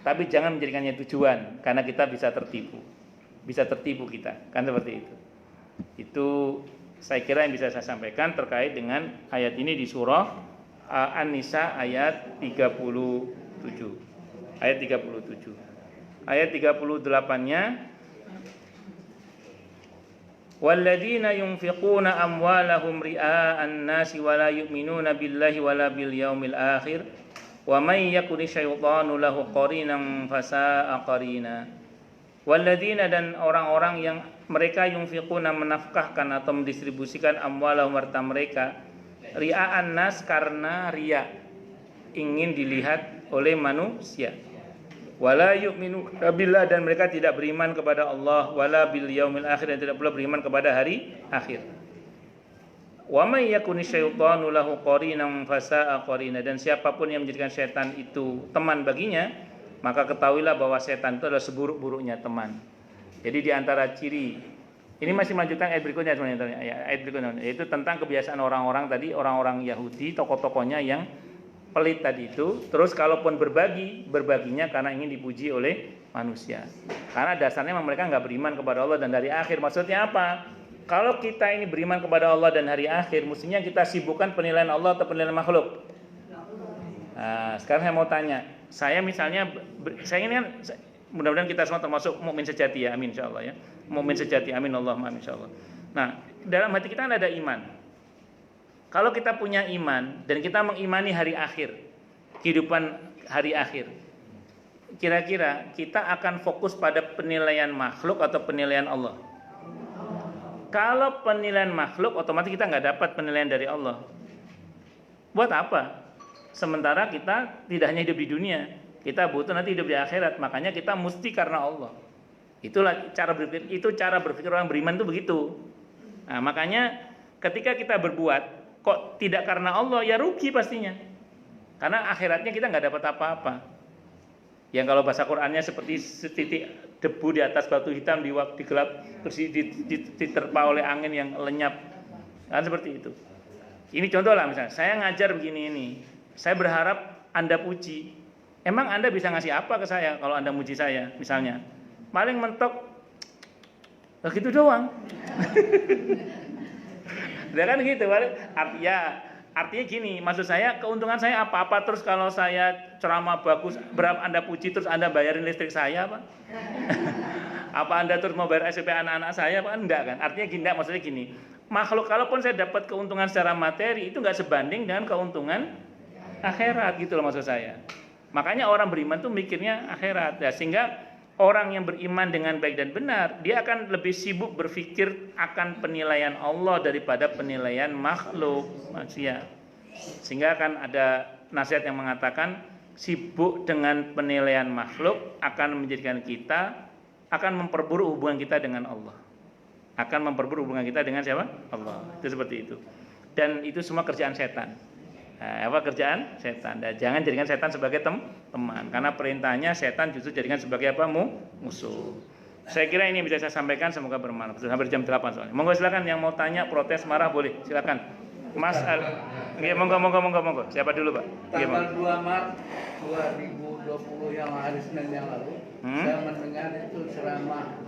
Tapi jangan menjadikannya tujuan, karena kita bisa tertipu kita, kan seperti itu. Itu saya kira yang bisa saya sampaikan terkait dengan ayat ini di surah An-Nisa ayat 37. Ayat 37. Ayat 38-nya, walladzina yunfiquna amwalahum ria'an nasi wa la yu'minuna billahi wa la bil yaumil akhir wa may yakuni syaitanu lahu qarinan fasa'a qarina. Walladzina, dan orang-orang yang mereka yunfiquna menafkahkan atau mendistribusikan amwalahum harta mereka ria'an nas, karena riya, ingin dilihat oleh manusia. Wala yu'minu billah, dan mereka tidak beriman kepada Allah, wala bil yaumil akhir, dan tidak pula beriman kepada hari akhir. Wa may yakuni syaitanu lahu qarinan fasa'a qarina, dan siapapun yang menjadikan setan itu teman baginya, maka ketahuilah bahwa setan itu adalah seburuk-buruknya teman. Jadi di antara ciri, ini masih melanjutkan ayat berikutnya sebenarnya, ayat berikutnya, yaitu tentang kebiasaan orang-orang tadi, orang-orang Yahudi, tokoh-tokohnya yang pelit tadi itu. Terus kalaupun berbaginya karena ingin dipuji oleh manusia. Karena dasarnya mereka nggak beriman kepada Allah dan hari akhir. Maksudnya apa? Kalau kita ini beriman kepada Allah dan hari akhir, mestinya kita sibukkan penilaian Allah atau penilaian makhluk. Nah, sekarang saya mau tanya, saya misalnya, saya ini kan, mudah-mudahan kita semua termasuk mukmin sejati ya, amin insyaallah ya, mukmin sejati, amin Allahumma amin insyaallah. Nah, dalam hati kita ada iman. Kalau kita punya iman dan kita mengimani hari akhir, kehidupan hari akhir, kira-kira kita akan fokus pada penilaian makhluk atau penilaian Allah? Kalau penilaian makhluk, otomatis kita nggak dapat penilaian dari Allah. Buat apa? Sementara kita tidak hanya hidup di dunia, kita butuh nanti hidup di akhirat. Makanya kita mesti karena Allah. Itulah cara berpikir. Itu cara berpikir orang beriman itu begitu. Nah, makanya ketika kita berbuat kok tidak karena Allah, ya rugi pastinya. Karena akhiratnya kita nggak dapat apa-apa. Yang kalau bahasa Qur'annya seperti setitik debu di atas batu hitam di waktu gelap, terus diterpa oleh angin yang lenyap, kan seperti itu. Ini contoh lah, misalnya saya ngajar begini ini, saya berharap Anda puji. Emang Anda bisa ngasih apa ke saya kalau Anda muji saya? Misalnya paling mentok begitu doang. Ya kan gitu, artinya gini, maksud saya keuntungan saya apa terus kalau saya ceramah bagus, berapa Anda puji terus Anda bayarin listrik saya apa? Apa Anda terus mau bayar SPP anak-anak saya apa? Enggak kan? Artinya gini, maksudnya gini, makhluk kalaupun saya dapat keuntungan secara materi itu nggak sebanding dengan keuntungan akhirat gitu loh maksud saya. Makanya orang beriman tuh mikirnya akhirat ya, sehingga orang yang beriman dengan baik dan benar, dia akan lebih sibuk berpikir akan penilaian Allah daripada penilaian makhluk manusia. Sehingga akan ada nasihat yang mengatakan sibuk dengan penilaian makhluk akan menjadikan kita akan memperburuk hubungan kita dengan Allah. Akan memperburuk hubungan kita dengan siapa? Allah. Itu seperti itu. Dan itu semua kerjaan setan. Nah, kerjaan setan. Dan jangan jadikan setan sebagai teman, karena perintahnya setan justru jadikan sebagai apa? Musuh. Saya kira ini bisa saya sampaikan, semoga bermanfaat. Sampai jam 8 soalnya. Monggo silakan yang mau tanya, protes, marah boleh. Silakan. Mas ya, monggo. Siapa dulu, Pak? Tanggal 2 Maret 2020 yang hari Senin yang lalu, saya mendengar itu ceramah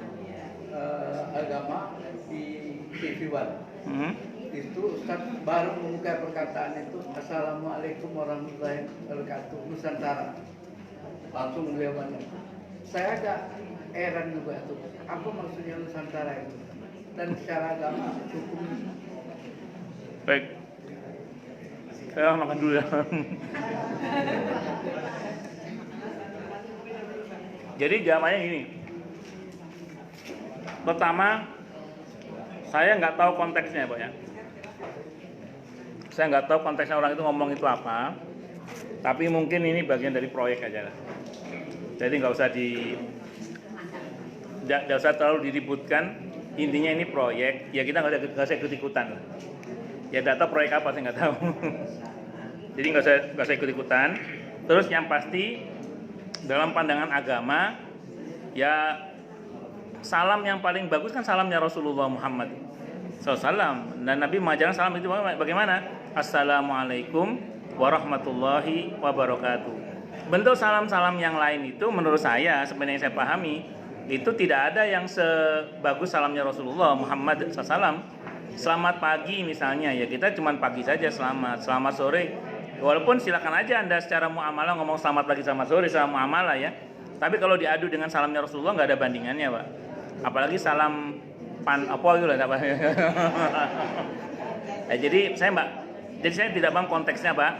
agama di TV One. Itu Ustaz baru membuka perkataan itu, Assalamualaikum warahmatullahi wabarakatuh Nusantara. Langsung beliau banyak. Saya agak heran juga itu, apa maksudnya Nusantara itu? Dan secara agama hukum. Baik. Saya makan dulu ya. Jadi jawabannya gini. Pertama, saya nggak tahu konteksnya, Pak ya. Saya nggak tahu konteksnya orang itu ngomong itu apa. Tapi mungkin ini bagian dari proyek aja lah. Jadi nggak usah terlalu diributkan. Intinya ini proyek. Ya kita nggak usah ikut-ikutan. Ya nggak tahu proyek apa, saya nggak tahu. Jadi nggak usah ikut-ikutan. Terus yang pasti dalam pandangan agama, ya salam yang paling bagus kan salamnya Rasulullah Muhammad SAW. Dan Nabi mengajarkan salam itu bagaimana? Assalamualaikum warahmatullahi wabarakatuh. Bentuk salam-salam yang lain itu menurut saya, sebenarnya yang saya pahami, itu tidak ada yang sebagus salamnya Rasulullah Muhammad SAW. Selamat pagi misalnya, ya kita cuma pagi saja selamat sore. Walaupun silakan aja Anda secara muamalah ngomong selamat pagi selamat sore secara muamalah ya. Tapi kalau diadu dengan salamnya Rasulullah nggak ada bandingannya, Pak. Apalagi salam apa gitu lah, apa. Jadi saya tidak paham konteksnya, Pak.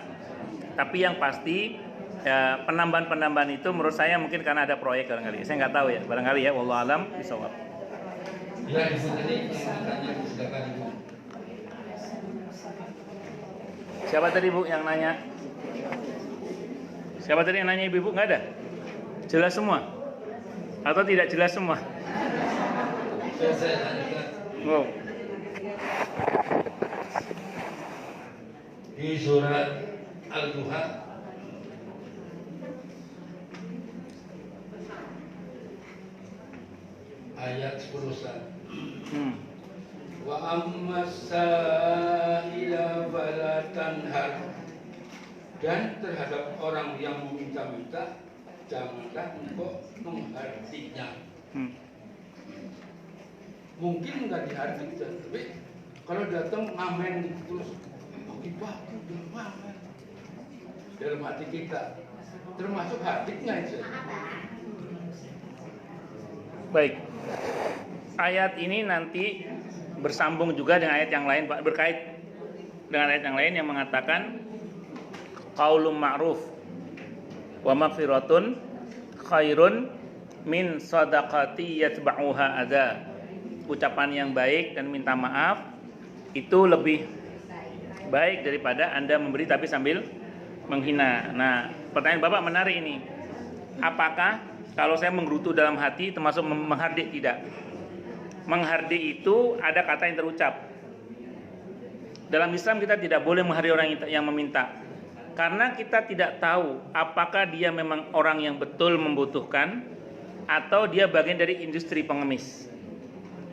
Tapi yang pasti ya, penambahan itu menurut saya mungkin karena ada proyek barangkali. Saya nggak tahu ya, barangkali ya. Wallahu alam bishawab. Ya, Ibu tadi silakan Ibu. Siapa tadi Bu yang nanya? Siapa tadi yang nanya Ibu? Nggak ada? Jelas semua? Atau tidak jelas semua? Saya tanyakan. Wow. Di surat Al-Duha ayat 10. Wa amma sa'ila fala tanhar, dan terhadap orang yang meminta-minta janganlah engkau menghardinya. Mungkin enggak dihardik, tapi kalau datang ngamen terus pagi-pagi udah ngamen dalam hati kita, termasuk hardiknya itu. Baik. Ayat ini nanti bersambung juga dengan ayat yang lain, Pak, berkait dengan ayat yang lain yang mengatakan qaulun ma'ruf wa maghfiratun khairun min shadaqati yatba'uha adza. Ucapan yang baik dan minta maaf itu lebih baik daripada Anda memberi tapi sambil menghina. Nah, pertanyaan Bapak menarik ini. Apakah kalau saya menggerutu dalam hati termasuk menghardik? Tidak. Menghardik itu ada kata yang terucap. Dalam Islam kita tidak boleh menghardik orang yang meminta, karena kita tidak tahu apakah dia memang orang yang betul membutuhkan atau dia bagian dari industri pengemis.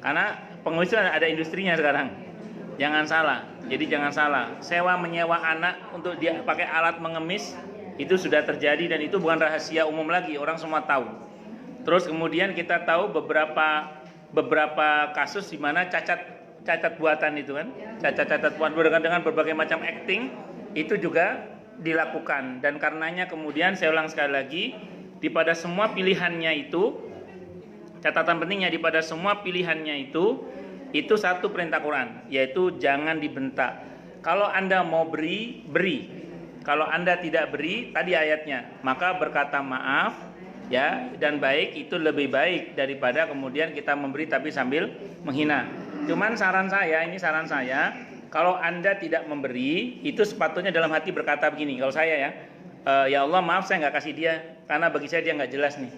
Karena pengemis itu ada industrinya sekarang. Jangan salah. Jadi jangan salah. Sewa menyewa anak untuk dia pakai alat mengemis itu sudah terjadi dan itu bukan rahasia umum lagi, orang semua tahu. Terus kemudian kita tahu beberapa kasus di mana cacat cacat buatan itu kan, cacat-cacat buatan dengan berbagai macam acting itu juga dilakukan. Dan karenanya kemudian saya ulang sekali lagi, di pada semua pilihannya itu, catatan pentingnya di pada semua pilihannya itu satu perintah Quran, yaitu jangan dibentak. Kalau Anda mau beri, beri. Kalau Anda tidak beri, tadi ayatnya, maka berkata maaf ya dan baik itu lebih baik daripada kemudian kita memberi tapi sambil menghina. Cuman saran saya, kalau Anda tidak memberi, itu sepatutnya dalam hati berkata begini. Kalau saya ya Allah maaf saya nggak kasih dia karena bagi saya dia nggak jelas nih.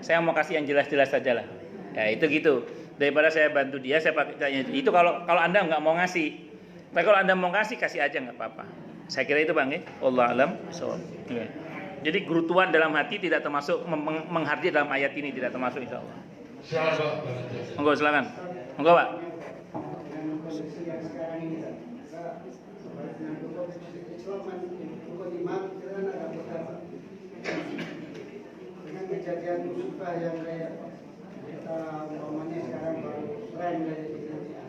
Saya mau kasih yang jelas-jelas saja lah. Ya itu gitu. Daripada saya bantu dia, saya pakai itu kalau Anda nggak mau ngasih. Tapi kalau Anda mau kasih aja nggak apa-apa. Saya kira itu Bang ya. Allah alam. Okay. Jadi gerutuan dalam hati tidak termasuk menghardi dalam ayat ini, tidak termasuk insyaallah. Monggo silakan. Monggo Pak. Dengan kejadian musibah yang kayak kita umpamanya sekarang baru tren dari Indonesia,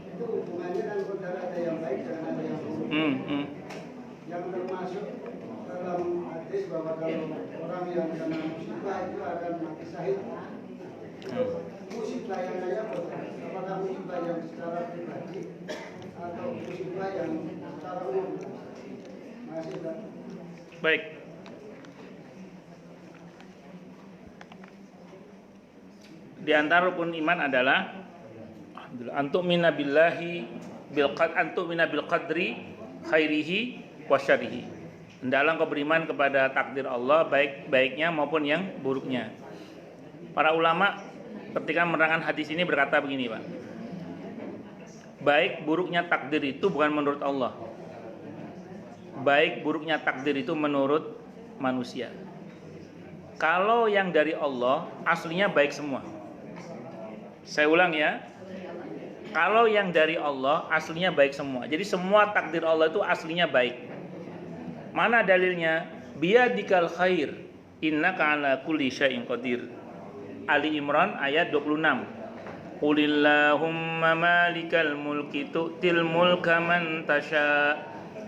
itu hubungannya dan saudara ada yang baik dan ada yang buruk. Yang termasuk dalam hadis bahwa kalau orang yang kena musibah itu akan mati syahid. Musibah yang kayak apa? Apakah musibah yang secara pribadi atau musibah yang secara umum? Masih Pak. Baik. Di antara rukun iman adalah antu'mina billahi antu'mina bil qadri khairihi wa syarrihi. Hendaklah kau beriman kepada takdir Allah baik-baiknya maupun yang buruknya. Para ulama ketika menerangkan hadis ini berkata begini, Pak. Baik buruknya takdir itu bukan menurut Allah. Baik buruknya takdir itu menurut manusia. Kalau yang dari Allah aslinya baik semua. Saya ulang ya. Kalau yang dari Allah aslinya baik semua. Jadi semua takdir Allah itu aslinya baik. Mana dalilnya? Biyadikal khair innaka ala kulli syai'in qadir. Ali Imran ayat 26. Qulillahumma malikal mulki tu'til mulka man tasha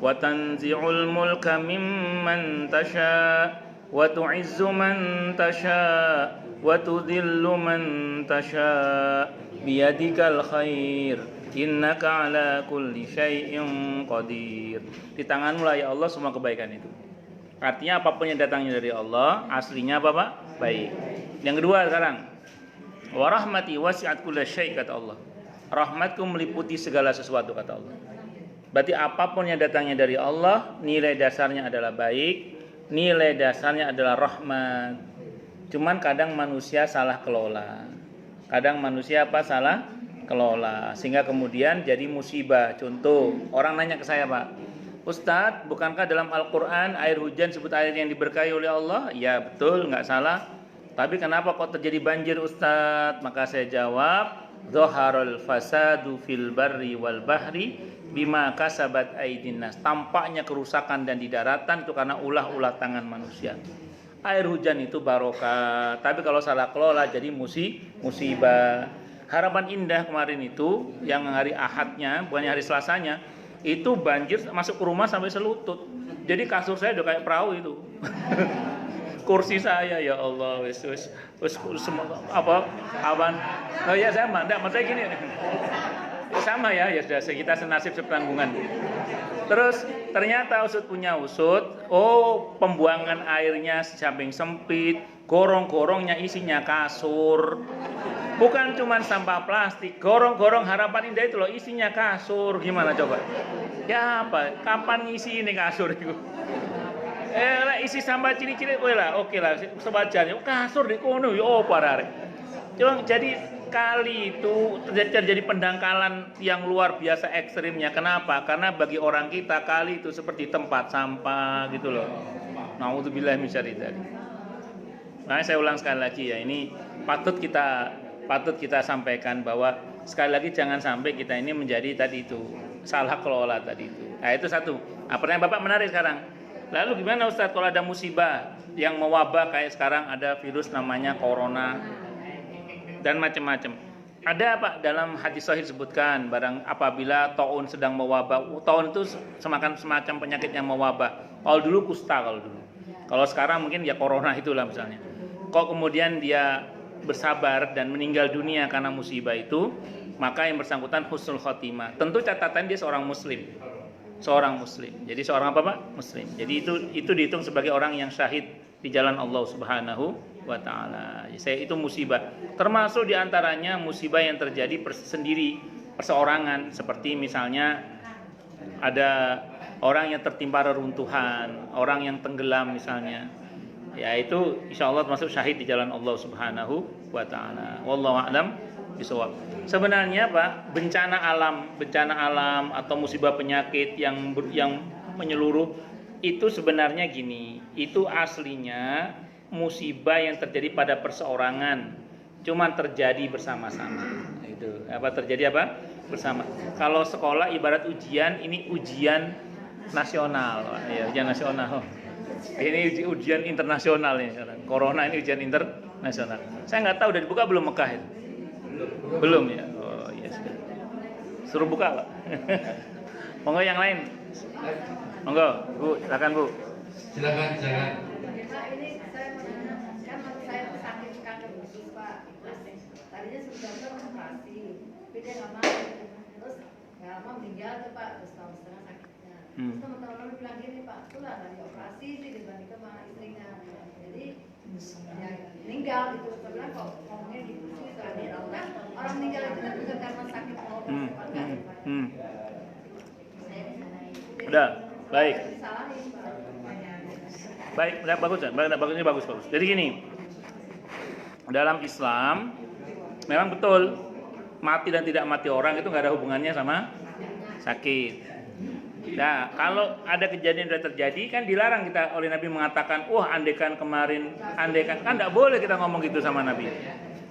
wa tanzi'ul mulka mimman tasha wa tu'izzu man tasha wa tudhillu man tasha biyadikal khair innaka ala kulli syai'in qadir. Di tanganmu lah ya Allah semua kebaikan itu. Artinya apapun yang datangnya dari Allah aslinya apa Pak? Baik. Yang kedua sekarang, wa rahmati wasi'at kulla syai' kata Allah. Rahmatku meliputi segala sesuatu kata Allah. Berarti apapun yang datangnya dari Allah nilai dasarnya adalah baik, nilai dasarnya adalah rahmat. Cuman kadang manusia salah kelola. Kadang manusia salah kelola sehingga kemudian jadi musibah. Contoh, orang nanya ke saya, Pak, Ustadz, bukankah dalam Al-Quran air hujan sebut air yang diberkahi oleh Allah? Ya betul, nggak salah. Tapi kenapa kok terjadi banjir Ustadz? Maka saya jawab, Zaharul fasadu fil barri wal bahri bima kasabat aydin nas. Tampaknya kerusakan dan di daratan itu karena ulah-ulah tangan manusia. Air hujan itu barokah, tapi kalau salah kelola jadi musibah. Harapan Indah kemarin itu yang hari Ahadnya, bukannya hari Selasanya, itu banjir masuk ke rumah sampai selutut. Jadi kasur saya udah kayak perahu itu. Kursi saya ya Allah wis awan. Oh ya sama, enggak maksudnya gini. Sama ya sudah kita senasib setanggungan. Terus ternyata usut punya usut, pembuangan airnya samping sempit, gorong-gorongnya isinya kasur. Bukan cuma sampah plastik, gorong-gorong Harapan Indah itu loh isinya kasur. Gimana coba? Ya apa? Kapan ngisi ini kasur itu? Isi sampah ciri-ciri oke lah sewajarnya. Kasur di kono yo parare. Jadi kali itu terjadi pendangkalan yang luar biasa ekstrimnya. Kenapa? Karena bagi orang kita kali itu seperti tempat sampah gitu loh. Nauzubillahi min syarri dzalik. Nah, saya ulang sekali lagi ya, ini patut kita sampaikan bahwa sekali lagi jangan sampai kita ini menjadi tadi itu salah kelola tadi itu. Nah, itu satu. Pertanyaan Bapak menarik sekarang. Lalu gimana Ustadz kalau ada musibah yang mewabah kayak sekarang ada virus namanya corona dan macam-macam. Ada Pak dalam hadis sahih disebutkan barang apabila taun sedang mewabah. Taun itu semacam penyakit yang mewabah. Kalau dulu kusta kalau dulu. Kalau sekarang mungkin ya corona itulah misalnya. Kok kemudian dia bersabar dan meninggal dunia karena musibah itu, maka yang bersangkutan husnul khotimah. Tentu catatan dia seorang muslim. Seorang muslim. Jadi seorang apa Pak? Muslim. Jadi itu dihitung sebagai orang yang syahid di jalan Allah Subhanahu wa taala. Itu musibah. Termasuk diantaranya musibah yang terjadi sendiri perseorangan, seperti misalnya ada orang yang tertimpa reruntuhan, orang yang tenggelam misalnya. Ya itu insya Allah termasuk syahid di jalan Allah Subhanahu wa taala. Wallahu a'lam bishawab. Sebenarnya Pak, bencana alam atau musibah penyakit yang menyeluruh itu sebenarnya gini, itu aslinya musibah yang terjadi pada perseorangan, cuman terjadi bersama-sama. Itu apa terjadi apa? Bersama. Kalau sekolah ibarat ujian, ini ujian nasional, ya ujian nasional. Ini ujian internasional nih sekarang. Corona ini ujian internasional. Saya nggak tahu udah dibuka belum Mekah itu? Belum ya. Oh iya sudah. Suruh buka Pak. Monggo yang lain. Monggo, Bu, silakan Bu. Silakan. Pak, ini saya mau nanya, kan saya sakit kanker usus Pak. Tadinya sudah operasi, tapi dia nggak mau. Terus nggak lama meninggal tuh Pak, 2 tahun setengah sakitnya. Terus teman-teman bilang gini Pak, itulah dari operasi sih dibandingkan sama istrinya. Jadi ya meninggal gitu. Saya bilang kok ngomongnya gitu sih, soalnya kan orang meninggal itu kan bukan karena sakit mau operasi. Udah, baik. Baik, bagus. Bagusnya bagus. Jadi gini, dalam Islam memang betul mati dan tidak mati orang itu nggak ada hubungannya sama sakit. Nah, kalau ada kejadian yang terjadi kan dilarang kita oleh Nabi mengatakan, andaikan kan nggak boleh kita ngomong gitu sama Nabi.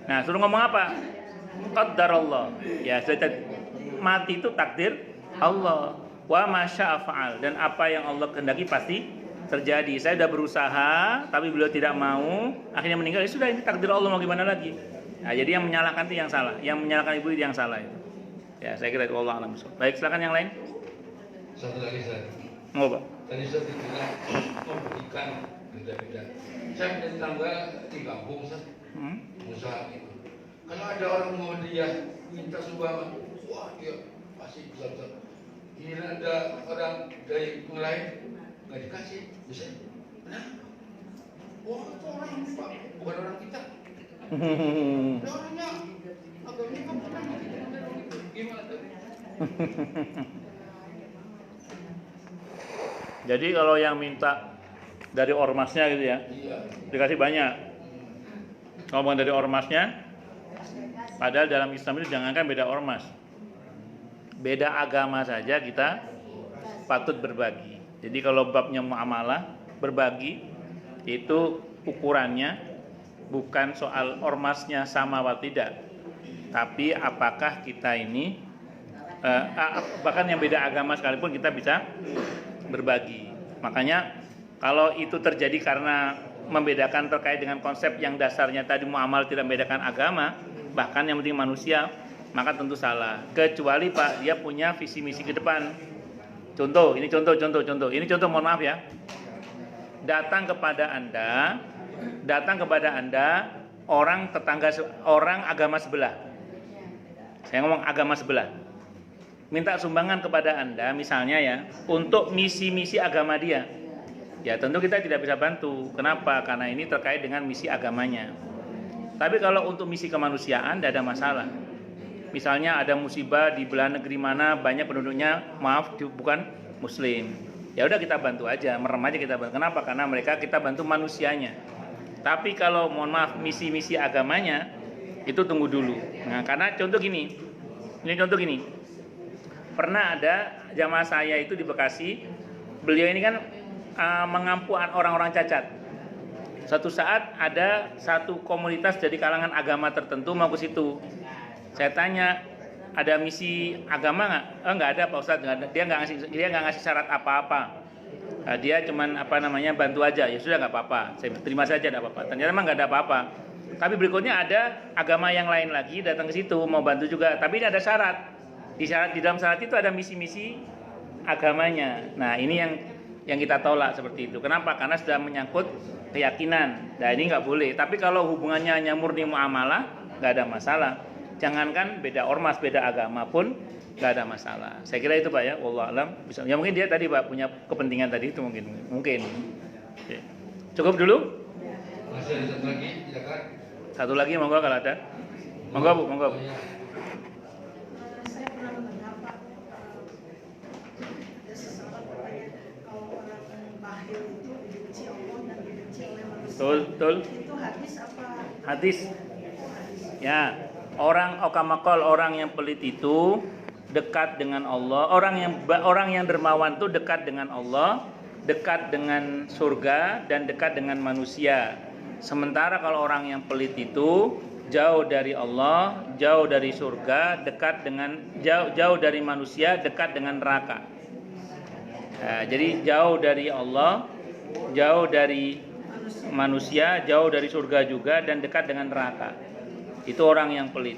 Nah, suruh ngomong apa? Qaddarallah. Ya, mati itu takdir Allah. Wa masya fa'al, dan apa yang Allah kehendaki pasti terjadi. Saya sudah berusaha tapi beliau tidak mau, akhirnya meninggal. Ya sudah, ini takdir Allah, mau gimana lagi. Nah, jadi yang menyalahkan itu yang salah, yang menyalahkan ibu itu yang salah itu. Ya, saya kira itu Allah alam. Baik, silakan yang lain. Satu lagi saya. Mau Pak? Tadi saya bilang memberikan beda-beda. Saya punya tetangga di kampung, usaha itu. Kalau ada orang mau dia minta sumbangan, wah dia pasti besar-besar. Ini ada orang dari yang lain nggak dikasih, bisa? Kenapa? Wah itu orang Pak, bukan orang kita. Orangnya agamanya kan pernah gimana tuh? Jadi kalau yang minta dari ormasnya gitu ya, dikasih banyak. Ngomong dari ormasnya, padahal dalam Islam itu jangankan beda ormas, beda agama saja kita patut berbagi. Jadi kalau babnya muamalah, berbagi itu ukurannya bukan soal ormasnya sama atau tidak, tapi apakah kita ini bahkan yang beda agama sekalipun kita bisa berbagi. Makanya kalau itu terjadi karena membedakan terkait dengan konsep yang dasarnya tadi muamal tidak membedakan agama, bahkan yang penting manusia, maka tentu salah. Kecuali Pak dia punya visi misi ke depan. Contoh, ini contoh. Ini contoh, mohon maaf ya. Datang kepada Anda orang tetangga, orang agama sebelah. Saya ngomong agama sebelah. Minta sumbangan kepada Anda misalnya ya, untuk misi-misi agama dia. Ya tentu kita tidak bisa bantu. Kenapa? Karena ini terkait dengan misi agamanya. Tapi kalau untuk misi kemanusiaan tidak ada masalah. Misalnya ada musibah di belahan negeri mana banyak penduduknya bukan muslim. Ya udah kita bantu aja, merem aja kita bantu. Kenapa? Karena mereka kita bantu manusianya. Tapi kalau mohon maaf misi-misi agamanya itu tunggu dulu. Nah, karena contoh gini. Pernah ada jamaah saya itu di Bekasi. Beliau ini kan mengampu orang-orang cacat. Suatu saat ada satu komunitas dari kalangan agama tertentu mau ke situ. Saya tanya, ada misi agama nggak? Nggak ada Pak Ustadz, nggak ada. Dia nggak ngasih syarat apa-apa. Dia cuman bantu aja. Ya sudah nggak apa-apa. Saya terima saja nggak apa-apa. Ternyata memang nggak ada apa-apa. Tapi berikutnya ada agama yang lain lagi datang ke situ mau bantu juga. Tapi ini ada syarat. Di dalam syarat itu ada misi-misi agamanya. Nah ini yang kita tolak seperti itu. Kenapa? Karena sudah menyangkut keyakinan. Nah ini nggak boleh. Tapi kalau hubungannya hanya murni muamalah, nggak ada masalah. Jangankan beda ormas, beda agama pun nggak ada masalah. Saya kira itu Pak ya. Wallahu alam. Bisa. Ya mungkin dia tadi Pak punya kepentingan tadi itu mungkin. Oke. Cukup dulu. Masih ada satu lagi, silakan. Satu lagi monggo kalau ada. Monggo Bu, monggo. Oh, ya. Saya pernah mendengar Pak, ada seseorang katanya kalau orang bahil itu dibenci Allah dan dibenci oleh manusia. Betul. Itu hadis apa? Hadis. Ya, orang yang pelit itu dekat dengan Allah. Orang yang dermawan itu dekat dengan Allah, dekat dengan surga dan dekat dengan manusia. Sementara kalau orang yang pelit itu jauh dari Allah, jauh dari surga, dekat dengan jauh dari manusia, dekat dengan neraka. Nah, jadi jauh dari Allah, jauh dari manusia, jauh dari surga juga dan dekat dengan neraka. Itu orang yang pelit.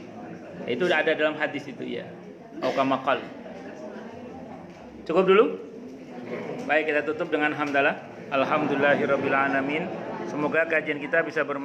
Itu ada dalam hadis itu ya. Au kama qal. Cukup dulu? Baik, kita tutup dengan hamdalah. Alhamdulillahirabbil alamin. Semoga kajian kita bisa bermanfaat.